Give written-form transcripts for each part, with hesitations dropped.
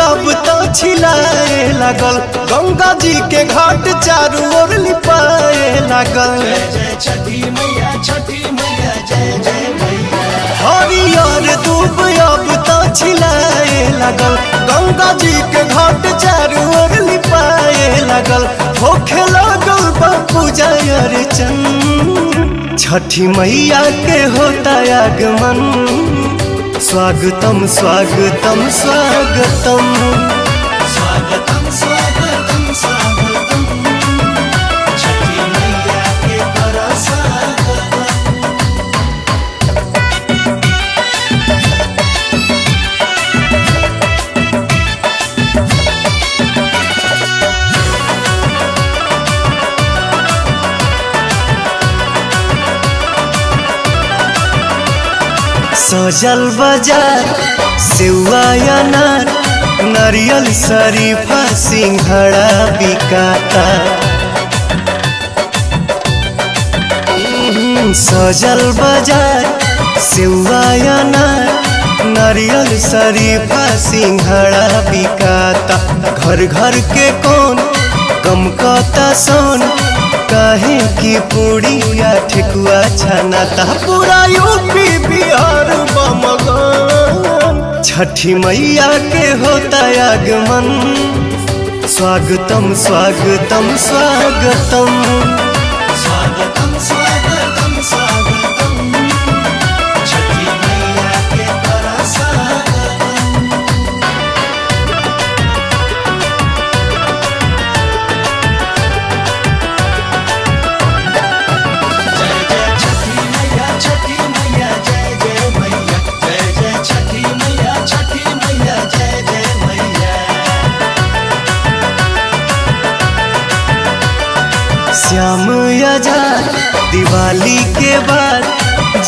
अब तो छिलाए लागल, गंगा जी के घाट चारू ओर लिपाए लागल। जय छठी मैया, छठी मैया, जय जय मैया। हरियर दूब अब तो छिलाए लागल, गंगा जी के घाट चारू ओर लिपाए लागल। होखे लागल बा पूजा अर्चन, छठी मैया के होता आगमन। स्वागतम स्वागतम स्वागतम, स्वागतम स्वागतम स्वागतम, छठी मैया के करो स्वागतम। सजल बाजार सेवा अनार, नारियल शरीफा सिंघड़ा बिकाता। सजल बाजार सेवा अनार, नारियल शरीफा सिंघड़ा बिकाता। घर घर के कौन कम कता सोन, काहे की पूड़िया ठेकुआ छनाता। पूरा यूपी बिहार बमगन, छठी मैया के होता आगमन। स्वागतम स्वागतम स्वागतम, स्वागतम स्वागतम स्वागतम, छठी मैया के करो स्वागतम। जय जय छठी मैया, छठी मैया, जय जय मैया। जय जय छठी मैया, छठी मैया, जय जय मैया। श्याम आजाद दिवाली के बाद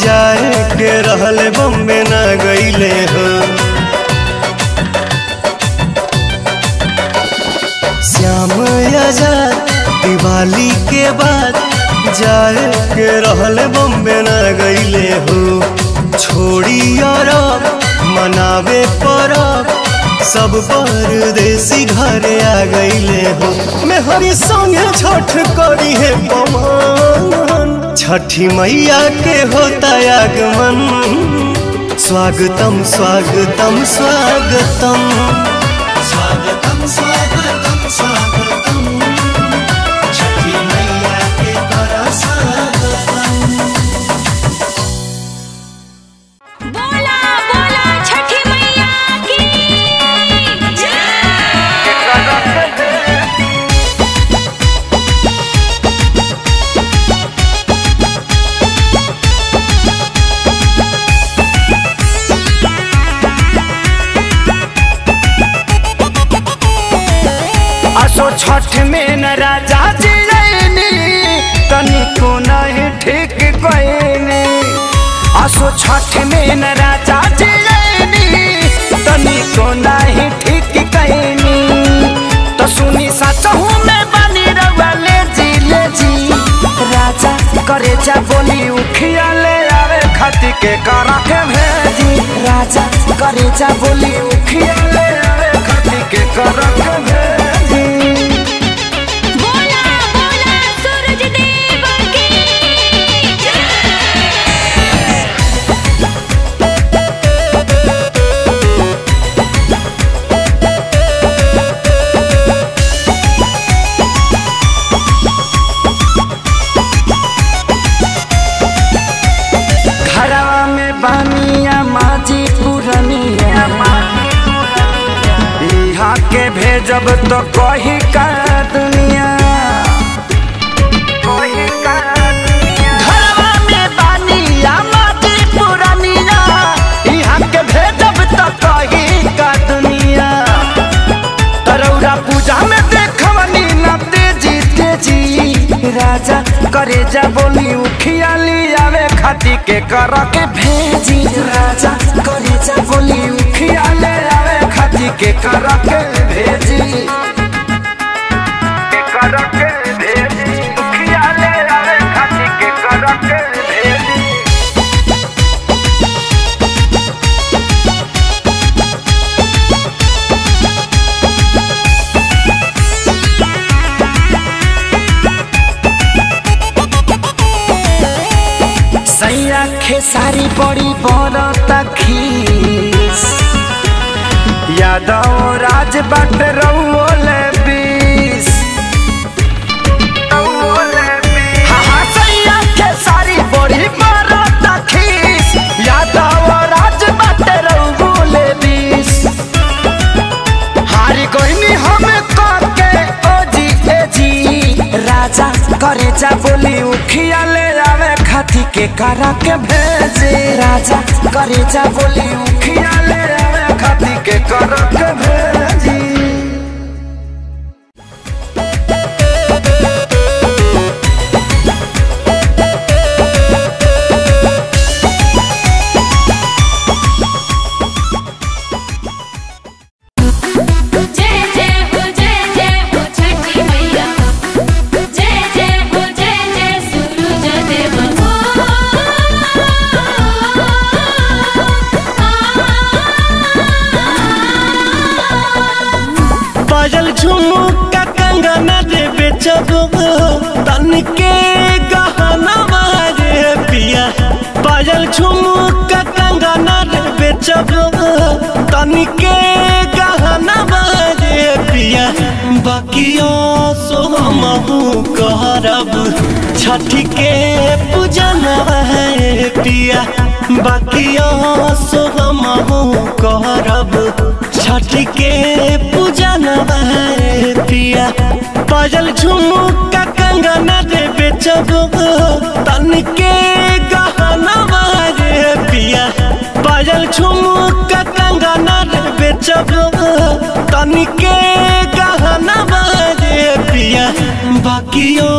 जाए के रहल बम्बे न गईले हो। श्याम आजाद दिवाली के बाद जाए के रहल बम्बे न गईले हो। छोड़ी अरब मनावे परब, सब परदेसी घरे आ गईले हो। मेहरी संगे छठ करी है पवन, छठी मैया के होता आगमन। स्वागतम स्वागतम स्वागतम, स्वागतम स्वागतम स्वागतम, छठी मैया के करो स्वागतम। बोला बोला छठी मैया की जय। असो छठ में न राजा जी रैनी, तनिको नहीं ठीक कहनी। असो छठ में न राजा जी रैनी, तनिको नहीं ठीक कहनी। तो सुनी सचहू में बनी रउआ ले जी राजा करे जा बोली उखिया ले आवे खाती के करा के भेजी। राजा करे जा बोली उखिया ले आवे खाती के करा के भेजी। बोला बोला सूरज देव की जय। घरवा में बानिया माजी पुरनिया, यहाँ के भेजब तो कही का दुनिया। घरवा में बानिया माजी पुरनिया, यहाँ के भेजब तो कही का दुनिया। तरौरा पूजा में देखवनी न तेजी तेजी, राजा करे जा बोली उखिया आवे खाती के कर के भेजी। राजा करे जा बोली उखिया ले आवे खाती के कर के भेजी। के कर के भेजी, उखिया ले आवे खाती के कर के भेजी। यादव राज बाट रउले बीस हाँ सैया के सारी बड़ी मारता खीस यादव राज बाट रउले बीस हारी कोई हम के ओजी एजी राजा करे जा बोली उखिया ले आवे खाती के करा के भेजे राजा करे जा बोली उखिया ले आवे खाती के करा के भेजी पायल झुमका कंगना रे बेचब तन के गहना रे पिया पायल झुमका कंगना रे बेचब तन के गहना रे पिया बाकियों सो हमहू करब छठी के पूजन है पिया बाकियों सो हमहू करब छठी के पूजन है पिया पायल झुमका कंगना रे बेचब तन के गहना रे पिया पायल झुमका कंगना रे बेचब तन के गहना रे पिया बाकियों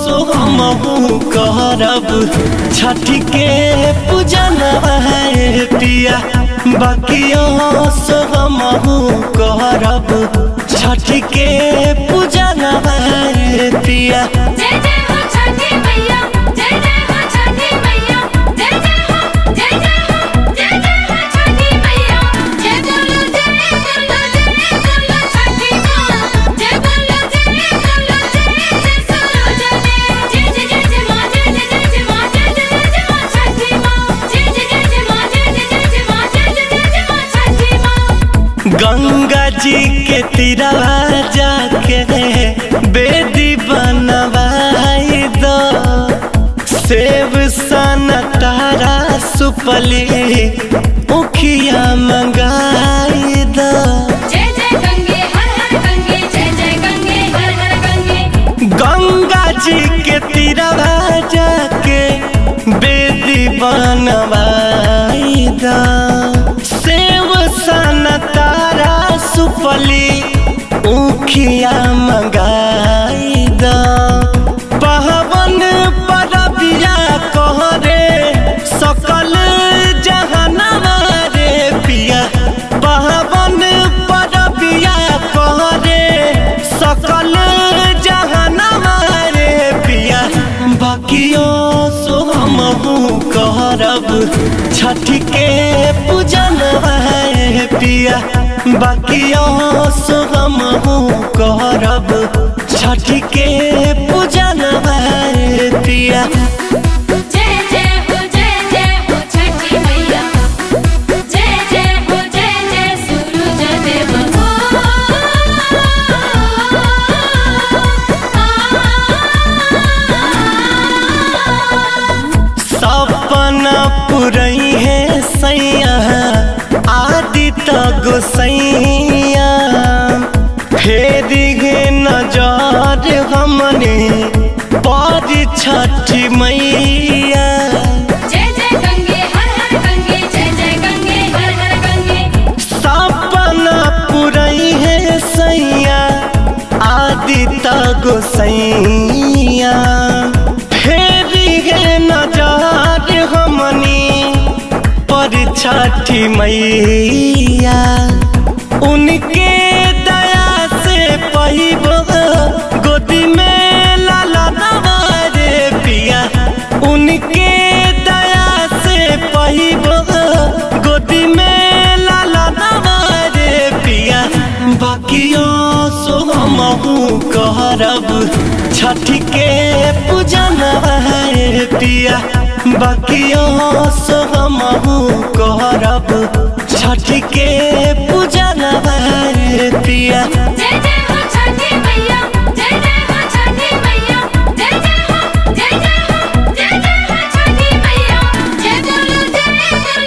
सो हमहू करब छठी के पूजन है पिया बाकियों सो हमहू करब छठी के पूजन है पिया जय जय हो छठी मैया जय जय हो छठी मैया जय जय हो जय जय हो जय जय हो छठी मैया जय बोलो छठी माँ जय बोलो जय सूरज देव जय जय जय माँ जय जय माँ जय जय माँ छठी माँ जय जय माँ जय जय माँ जय जय माँ छठी माँ गंगा जी के तीरवा जाके बेदी बनवाई दो सेब सन तारा सुपली उखिया मंगाई दो जय जय गंगे हर हर गंगे जय जय गंगे हर हर गंगे गंगा जी के तीरवा जाके बेदी बनवाई दो सेब सन तारा सुपली उखिया मंगाई दो पवन परबिया कहरे सकल जहनवा रे पिया पवन परबिया कहरे सकल जहनवा रे पिया बाकियों सो हमहू करब छठी के पूजन है पिया बाकियों सो हमहू करब छठी के पूजन है पिया जय जय हो छठी मैया जय जय हो सूरज देव सपना पुरई है सैया आदित्य गोसैया फेर गे नजर हमने पर छठी मैया जय जय गंगे हर हर गंगे जय जय गंगे हर हर गंगे सपना पुरई है सैया आदित्य गोसैया फेर गे नजर हमनी पर छठी मैया उनके दया से पहिब गोदी में लाला रे पिया उनके दया से पहिब गोदी में लाला रे पिया बाकियों सो हमहू करब छठी के पूजन है पिया बाकियों सो हमहू करब छठ के पूजा नवाए पिया। जय जय हो छठी मैया, जय जय हो छठी मैया, जय जय हो, जय जय हो, जय जय हो छठी मैया। जय बोलो छठी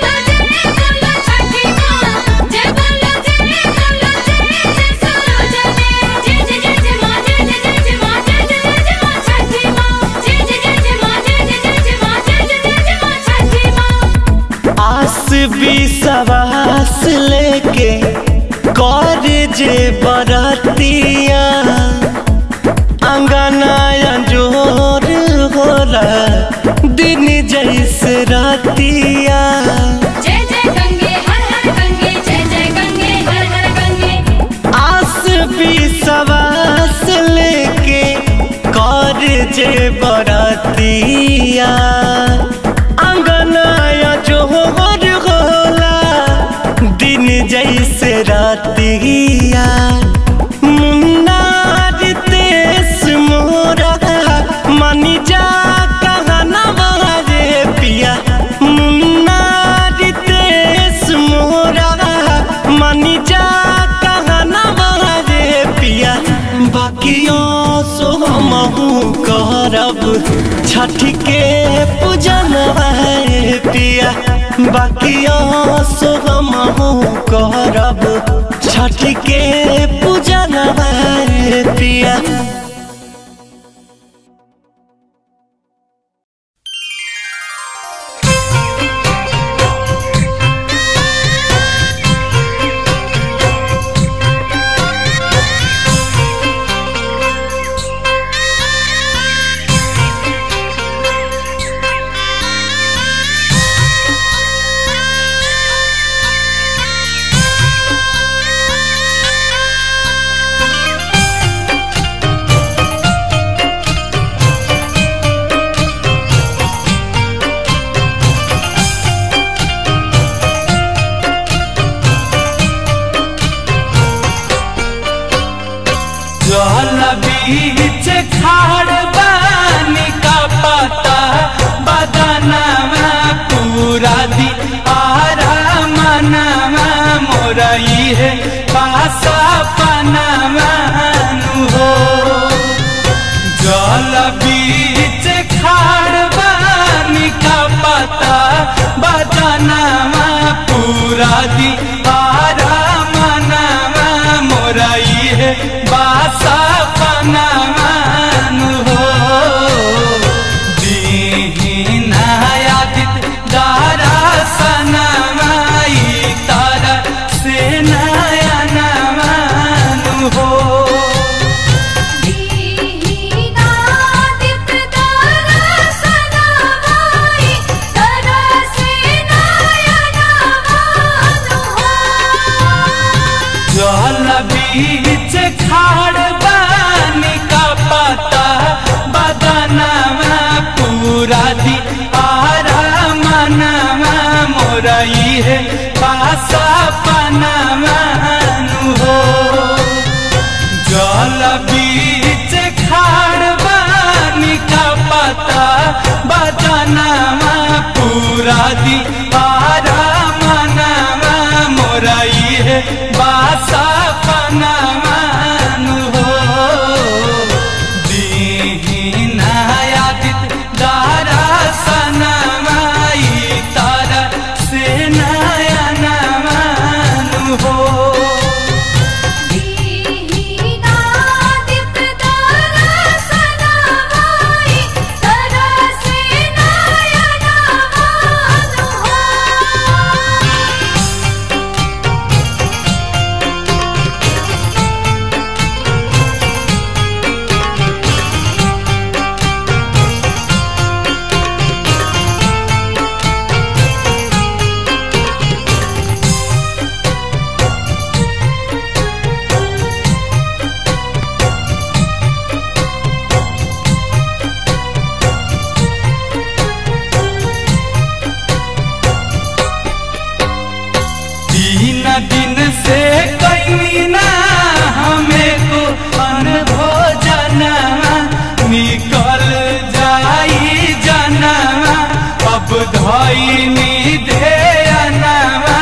माँ, जय बोलो जय सूरज देव। जय जय जय जय माँ, जय जय जय जय माँ, जय जय जय जय माँ छठी माँ। जय जय जय जय माँ, जय जय जय जय माँ, जय जय जय जय माँ छठी माँ। आस विश्वास लेके कर जे बरतिया, अंगनाया जोर होला दिन जैसे रातिया। जय जय गंगे हर हर गंगे, जय जय गंगे हर हर गंगे। आस विश्वास लेके कर जे बरतिया, अंगनाया जोर होला दिन जैसे रातिया। मुन्ना रितेश मोरा मानी जा कहना रे पिया। मुन्ना रितेश मोरा मानी जा कहना रे पिया। बाकियों सो हमहू करब छठ के पूजन पिया। बाकियों सो हमहू करब छठ के पूजन पिया। जल बीच खाड़ बानी का पता बदनवा पूरा दी आरा मनवा मोरई है पासा पनवा हो। जल बीच खाड़ बानी का पता बदनवा पूरा दी आरा मनवा मोरई है बासा पनवान हो। दीनायादित दारा सनमाई तारा से नयनवान हो। दीनादित दारा सनमाई तारा से नयनवान हो। जल बीच खाड़ बानी का पता बदनवा पूरा दी आरा मनवा मोरई है पासा पनवान हो। जल बीच खाड़ बानी का पता बदनवा पूरा दी आरा मनवा मोरई है बासा पनवान हो। दीनायादित दारा सनमाई तारा से नयनवान हो। दीनादित दारा सनमाई तारा से नयनवान हो। दिन से कहीं ना हमें को अनभोजनवा निकल जाई जनवा अब धइनी दे अनवा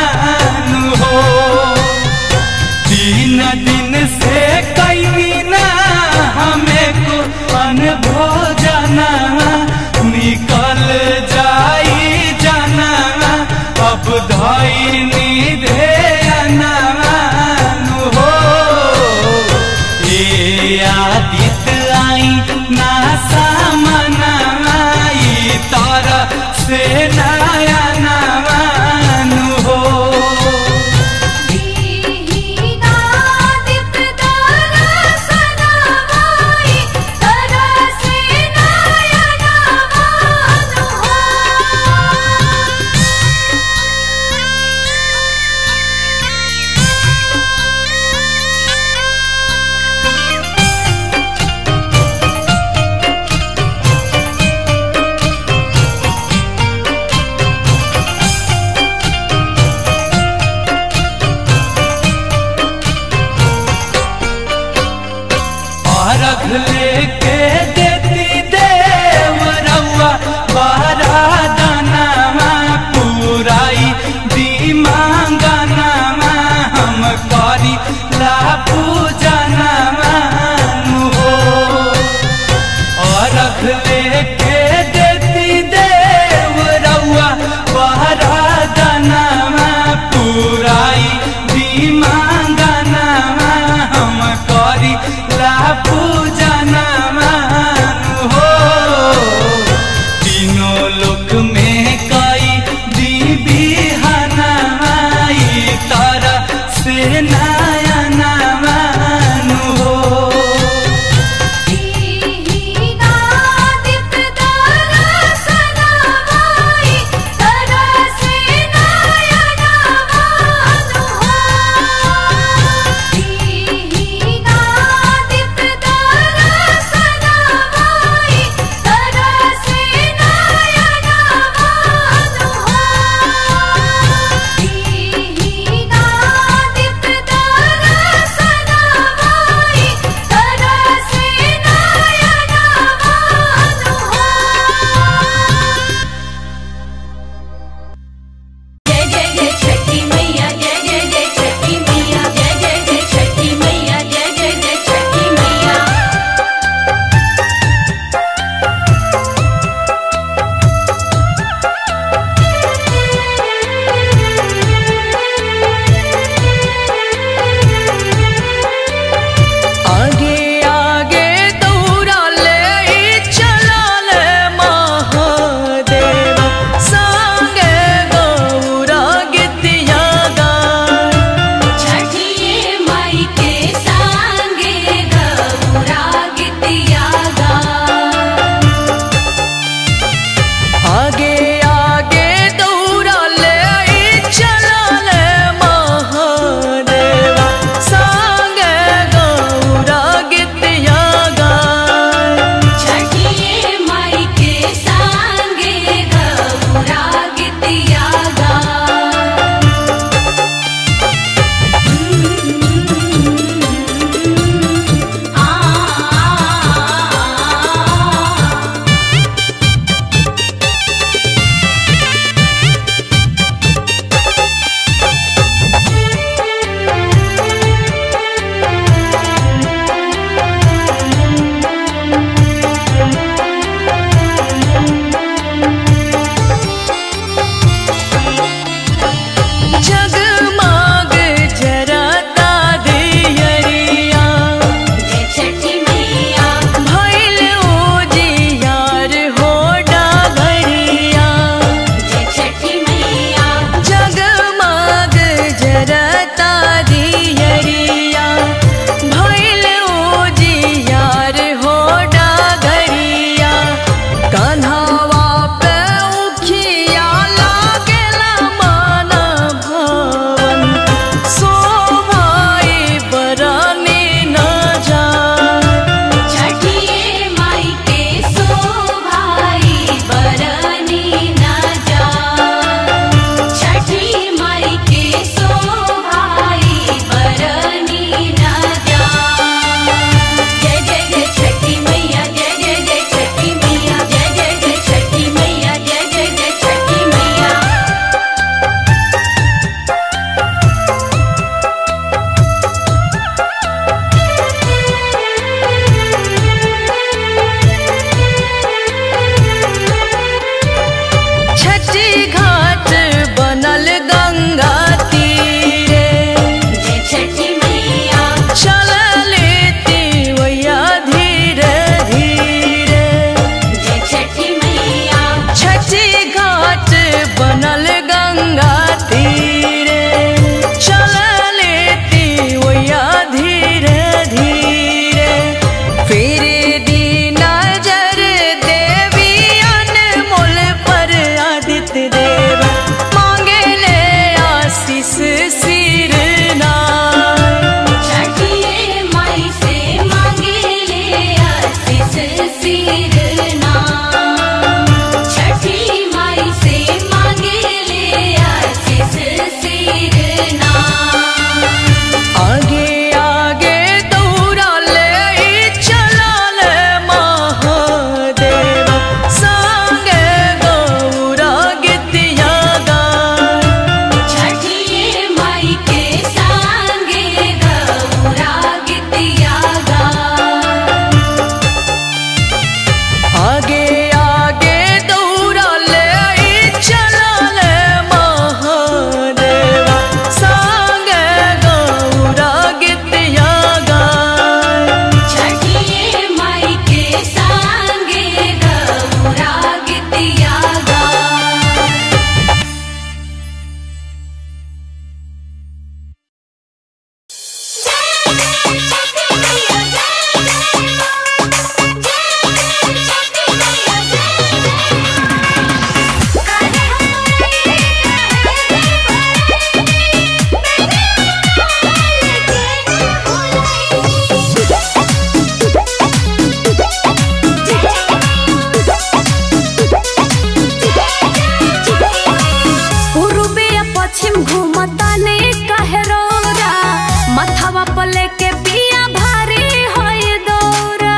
पले के पिया भारी होई दौरा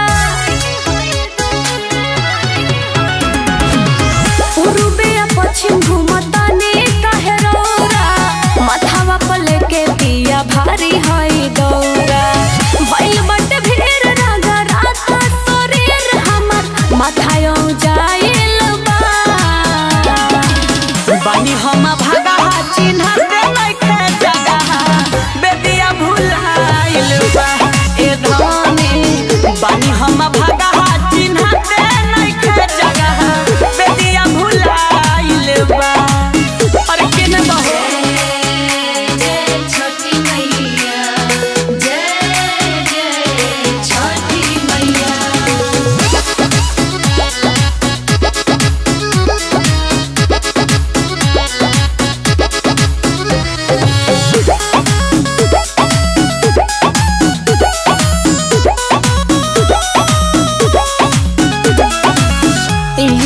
पूर्वे पश्चिम घूमतानी काहे रौरा माथावा पले के पिया भारी होई दौरा भइल बटे भीड़ रागा रात शरीर हमर माथायो जाइल बानी हम भागा चिन्ह दे लइके जगह बेदिया भुलाइल बा ए धनी बानी हम भागा चिन्ह दे लइके जगह बेदिया भुलाइल बा अरे केने बहो जय छठी मैया जय जय छठी मैया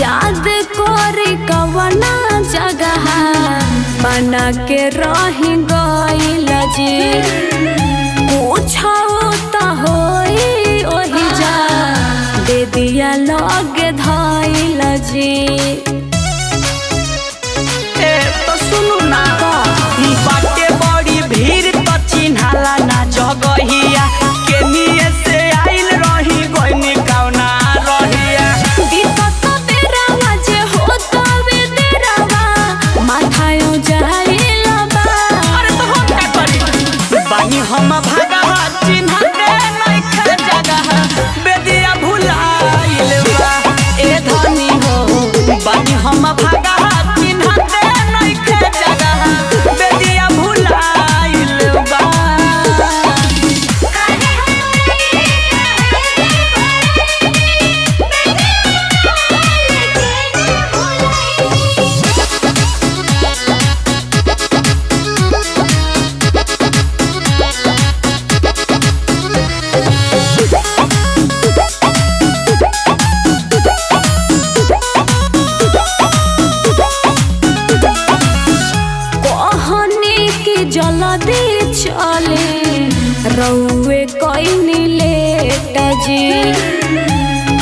याद कोरी कवना जगह बना के रही गइल जी पूछो त होई ओही जा दे दिया लगे धइल जी ए तो सुनु ना बाटे बड़ी भीड़ त चिन्हाला ना जगहिया केनिए से आइल रही गइनी कवना रहिया दिक्कत तेरा वजे होता वे तेरावा माथायो जाइल बा अरे तो हम का करी बानी हम भागा चिन्ह दे लइके जगह बेदिया भुलाइल बा ए धनी हो बानी हम भागा चिन्ह दे लइके जगह बेदिया भुलाइल बा कहनी की जल्दी चले रउए कइनी लेट जी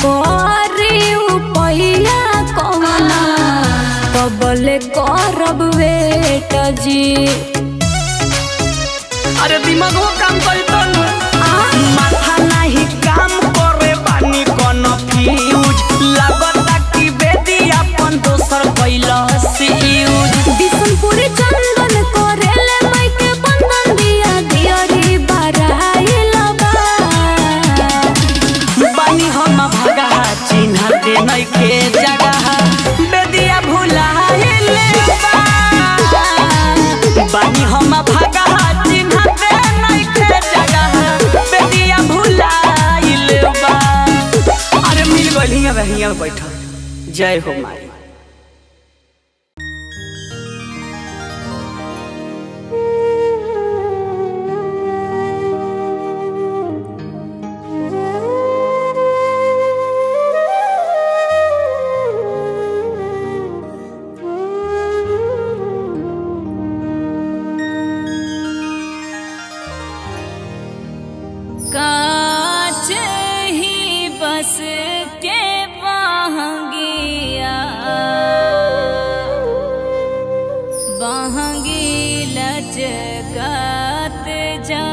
करी उपैया कवना कबले करब वेट जी अरे दिमागो काम करी तो माथा नहीं काम करे बानी कन्फ्यूज लागता कि बेदी अपन दोसर कैला से यूज बिसनपुरी चंदन करेले माइके बंधन दिया दियरी बराइल बा बानी हम भागा चिन्ह दे नइके जगह बेदिया भुलाइल बा बानी हम भागा चिन्ह दे नइके जगह बेदिया भुलाइल बा अरे मिल गइल हियां बैठ जय हो माई काच ही बस के बहंगिया बहंगी लचकात जा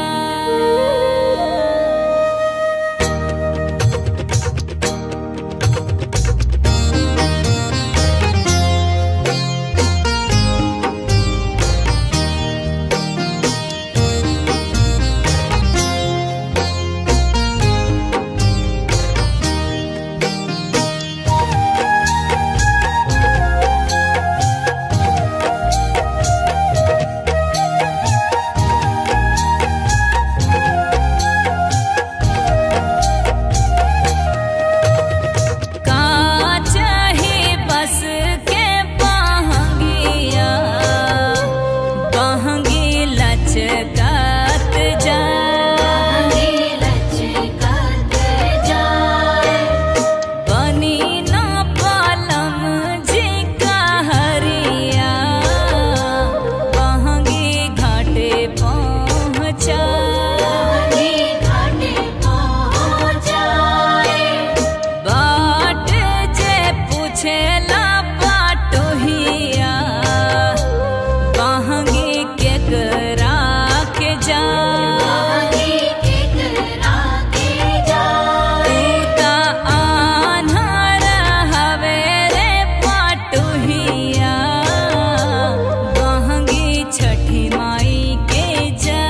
पहुँचा जा तूता आन्हर हवे रे पाटुहिया बहंगी छठी माई के जा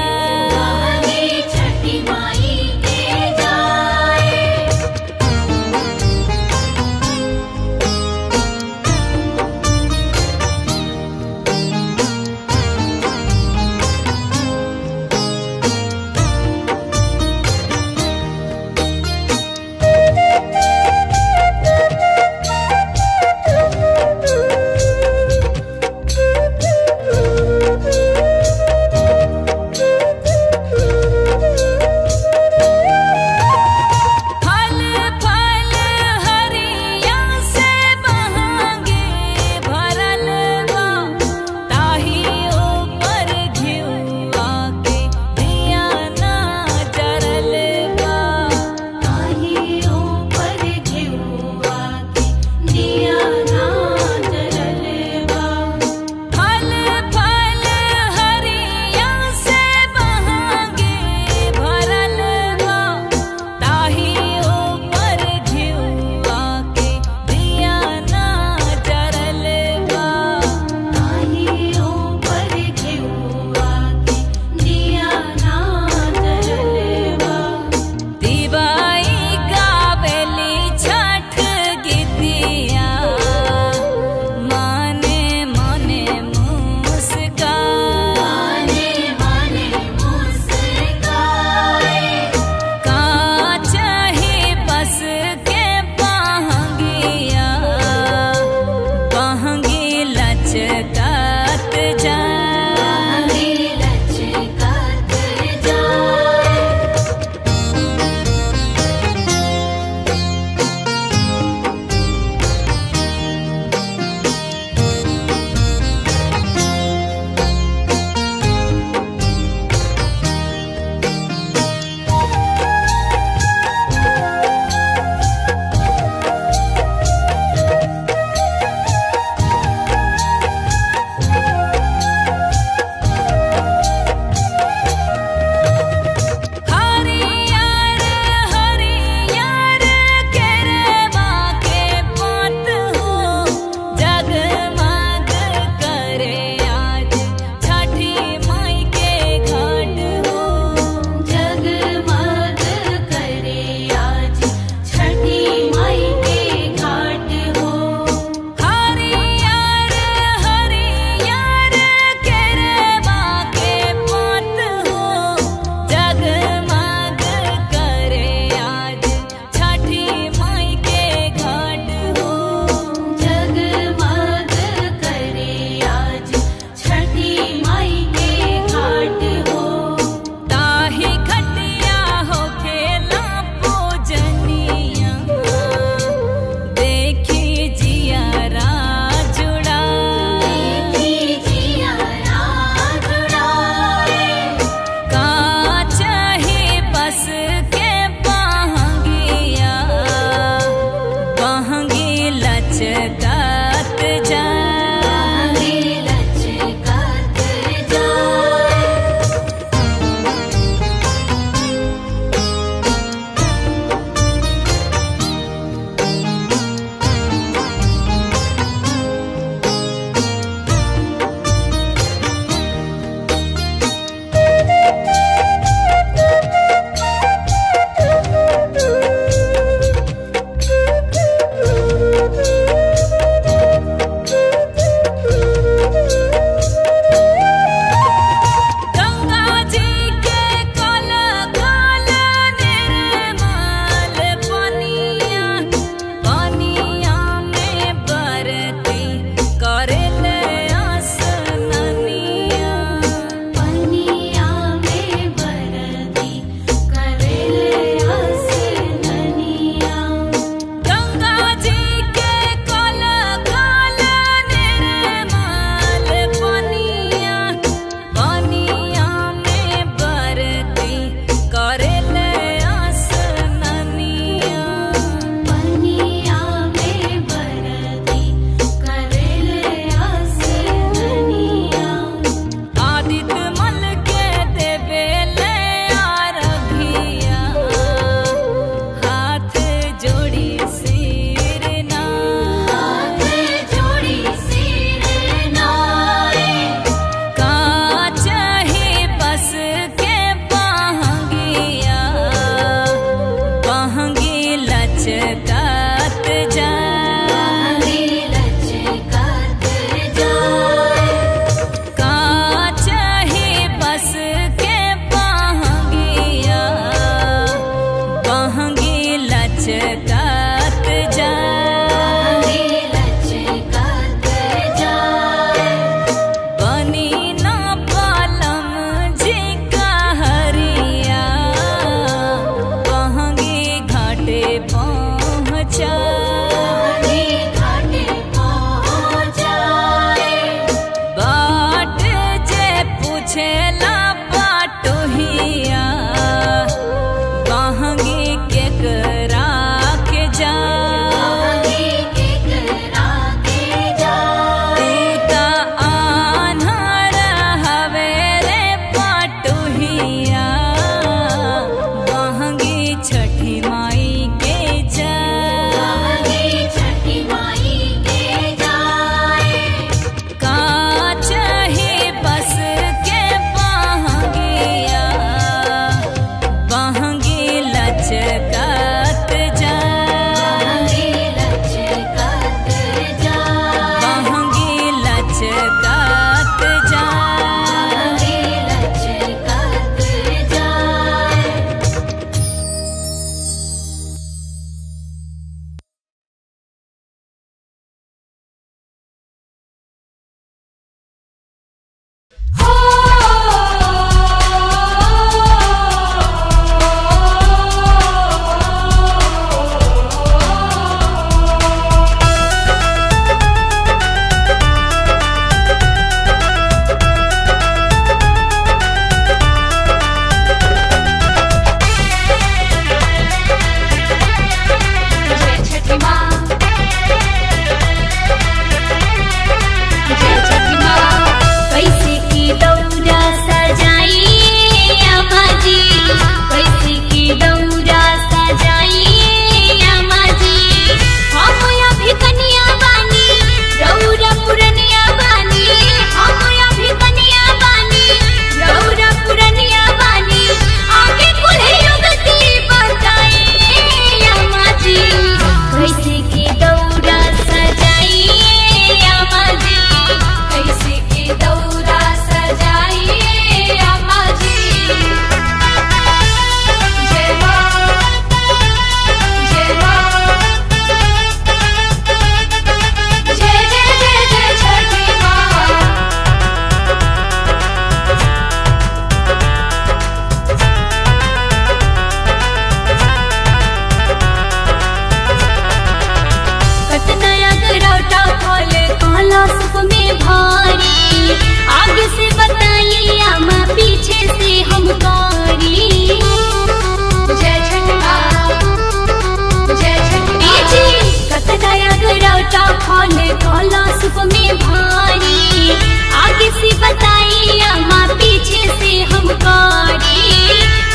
सुख में भारी, आगे से बताइए अम्मा पीछे से हम कारी,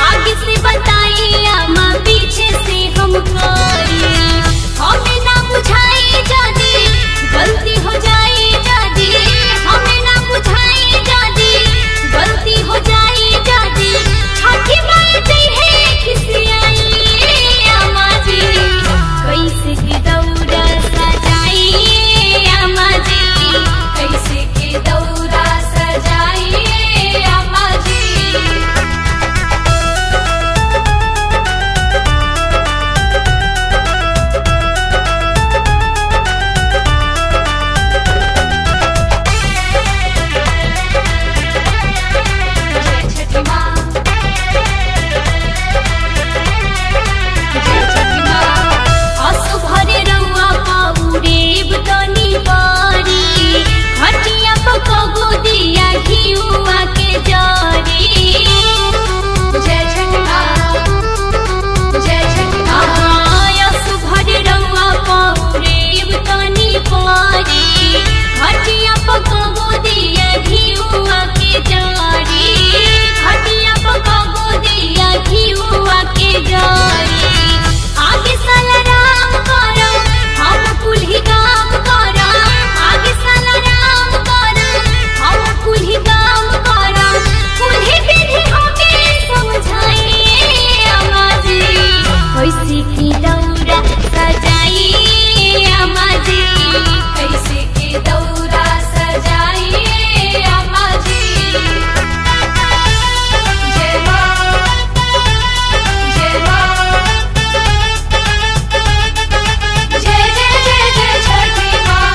आगे से बताइए अम्मा पीछे से हम कारी। हमें ना बुझाई जादी गलती हो जाए जादी, हमें ना बुझाई जादी गलती हो जाए जादी। छठी माई दी है खिसियाई अम्मा जी, कैसे के दौरा सजाइए अम्मा जी, कैसे के दौरा सजाइए अम्मा जी। जय छठी माँ, जय छठी माँ। आंसू भरे रउआ पाउरेब तनी बारी, खटिया पकबो दिया घिउआ के जारी। जय छठी माँ, जय छठी माँ। आंसू भरे रउआ पाउरेब तनी बारी, खटिया पकबो दिया घिउआ के जारी, खटिया पकबो दिया घिउआ के जारी। आगे साला राम करम हम कुल्ही काम करम, आगे साला राम करम हम कुल्ही काम करम। कुल्ही विधि हमें समझाइए अम्मा जी, कैसे की दौरा सजाइए अम्मा जी, कैसे की दौरा सजाइए अम्मा जी। जय माँ, जय माँ, जय जय जय जय छठी माँ।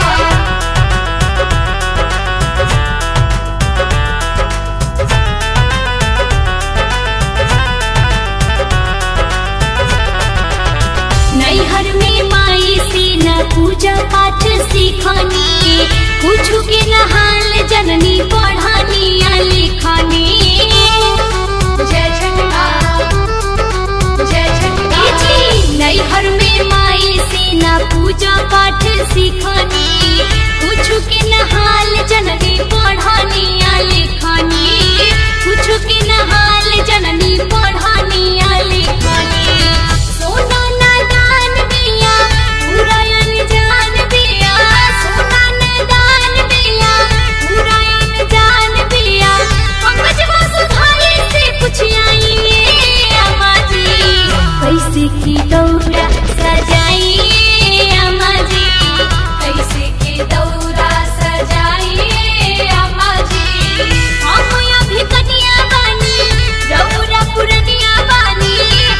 नैहर में माई से न पूजा पाठ सीखनी, कुछ के न हाल जननी पढ़ानी या लिखनी। जय छठी माँ, जय छठी माँ। जी नैहर में माई से न पूजा पाठ सीखनी, कुछ के न हाल जननी पढ़ानी या लिखनी, कुछ के न हाल जननी पढ़ानी या लिखनी। सोना नादान बिया पूरा अनजान बिया, सोना नादान बिया पूरा अनजान बिया। पंकज वसुधारी से पूछिए अम्मा जी, कैसे की दौरा सजाइए अम्मा जी, कैसे की दौरा सजाइए अम्मा जी। हम अभी कनिया बानी रउरा पुरनिया बानी,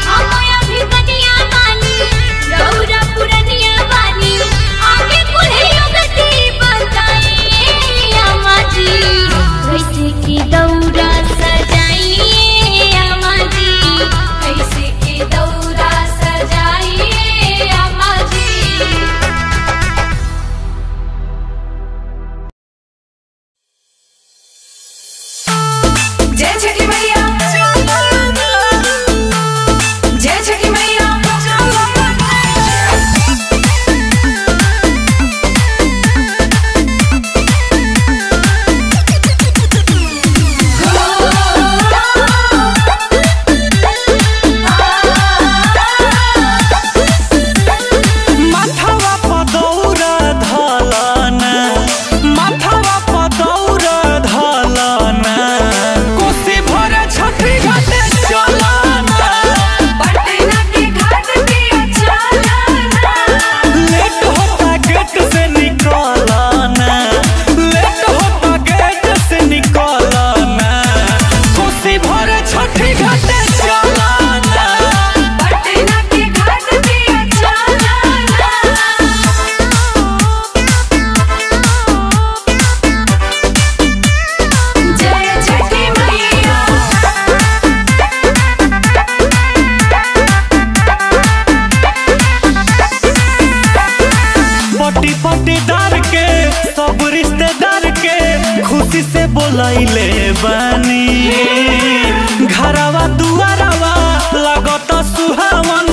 हम अभी कनिया बानी रउरा पुरनिया बानी। आगे कुल्ही युगती बताइए अम्मा जी, कैसे की दौरा सजाइए अम्मा जी, कैसे की दौरा सजाइए अम्मा जी। जय छठी मैया, जय छठी मैया। माथवा पर दौरा धलना, माथवा पर दौरा धलना, कोसी भरे छठी घाटे चलना। पटना के घाट पे चलना, लेट होता गेट से निकलना, लेट होता गेट से निकलना, कोसी भरे छठी घाटे चलना। पटना के घाट पे चलना। जय छठी मैया, पटी पटीदार के सब रिश्तेदार के खुशी से बोलैले बानी, घरवा दुआरवा लगत सुहावन,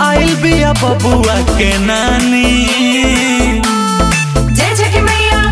आइल बिया बबुआ के नानी। जय छठी मैया।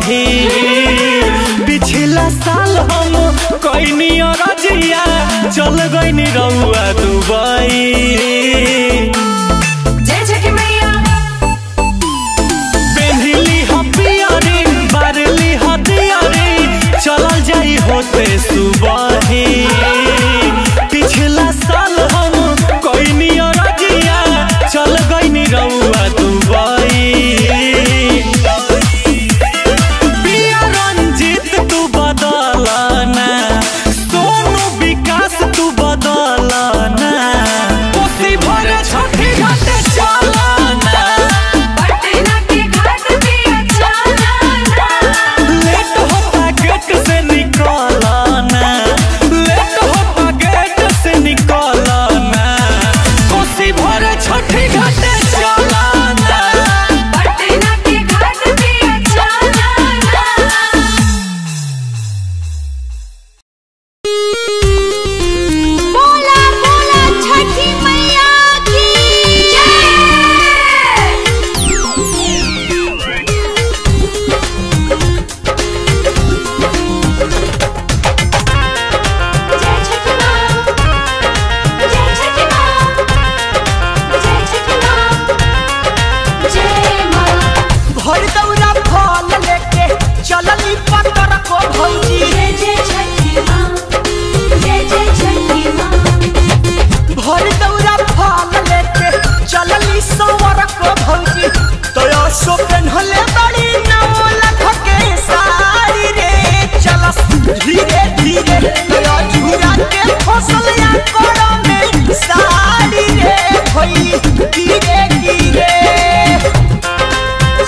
सुबही पिछला साल हम कोई रजिया चल गई रउआ दुबई जय छठी मैया पेन्हली हपियरी बारली हदियरी चलल जाई होते सुबही पिछला साल हम कोई रजिया चल गई रउआ दुबई पिया रंजीत तू बदलना सोनू विकास तू बदलना कोसी भर छठी घाट चलना पटना के घाट पे चलना लेट होता गेट से निकलना लेट होता गेट से निकलना कोसी भर छठी घाट चलना पटना के घाट पे चलना बोला बोला छठी मैया की जय। जय छठी माँ, जय छठी माँ, जय छठी माँ, जय माँ। भर दौरा फल लेके चलली पत्थर को भौजी जय जय छठी माँ, जय जय छठी माँ। भर दौरा फल लेके चलली सवर को भौजी तोया सो पेन्हले बड़ी नौलख के साड़ी रे चलस धीरे धीरे तोया झूरा के फसलिया कोड़ा में साड़ी रे भई धीरे धीरे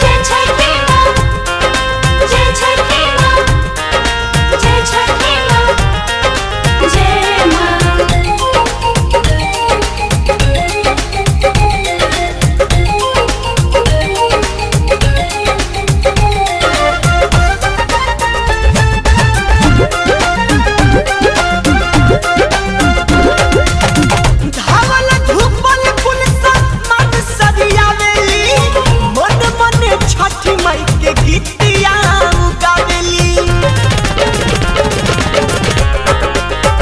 जय छठी माँ, जय छठी माँ, जय छठी माँ, जय माँ। धावल धूपल पुलिस मन सरियावेली मन मन छठी माई के गीतिया गावेली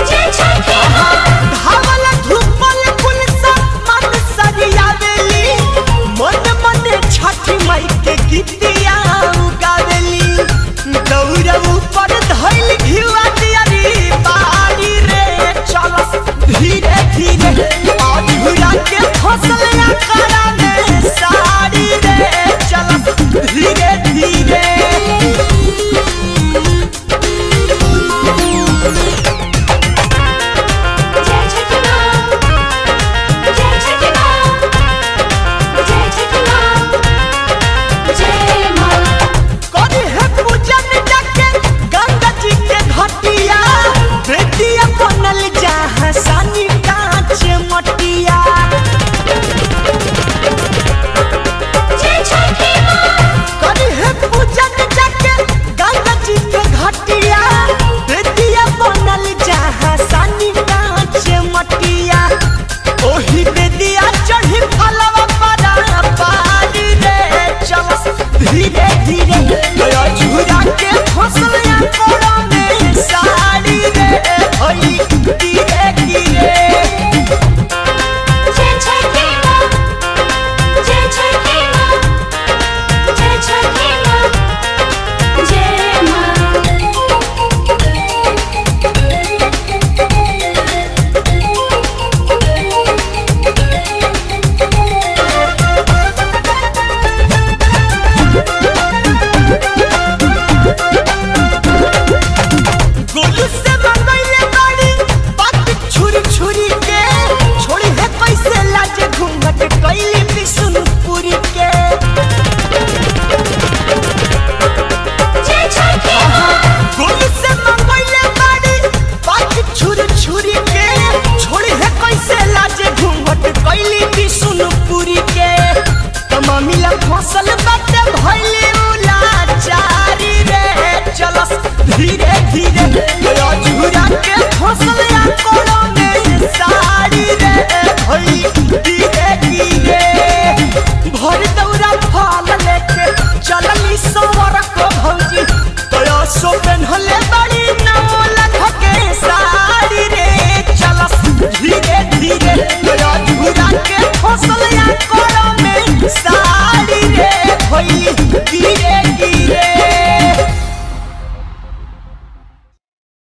जय छठी माँ, धावल धूपल पुलिस मन सरियावेली मन मन छठी माई के गीतिया गावेली दौड़ ऊपर धइल घिवा दियारी बाड़ी रे चलस धीरे धीरे अधूरा के फसलिया करा में साड़ी रे चलस धीरे धीरे जय छठी माँ, जय छठी माँ, जय छठी माँ, जय माँ। करी है पूजन जाके गंगा जी के घटिया बेटिया बनल जहाँ सानी कांच मटिया जय छठी माँ, करी है पूजन जाके गंगा जी के घटिया बेटिया बनल जहाँ सानी कांच मटिया ओही बेदिया चढ़ी फलवा परा पारी रे चलस धीरे धीरे गया झूरा के फसलिया कोड़ा में साड़ी रे भई धीरे धीरे जय छठी माँ, जय छठी माँ, जय छठी माँ, जय माँ। गोलू से मंगैले बाड़ी बात छुरी छुरी के छोड़ी है कैसे लाजे घूंघट कैली बिशुनपुरी के जय छठी माँ, गोलू से मंगैले बाड़ी बात छुरी छुरी के छोड़ी है कैसे लाजे घूंघट कैली बिशुनपुरी के तमामिला फसल बाटे भइली उला चारी रे चलस धीरे धीरे गया झूरा के फसलिया कोड़ा में सा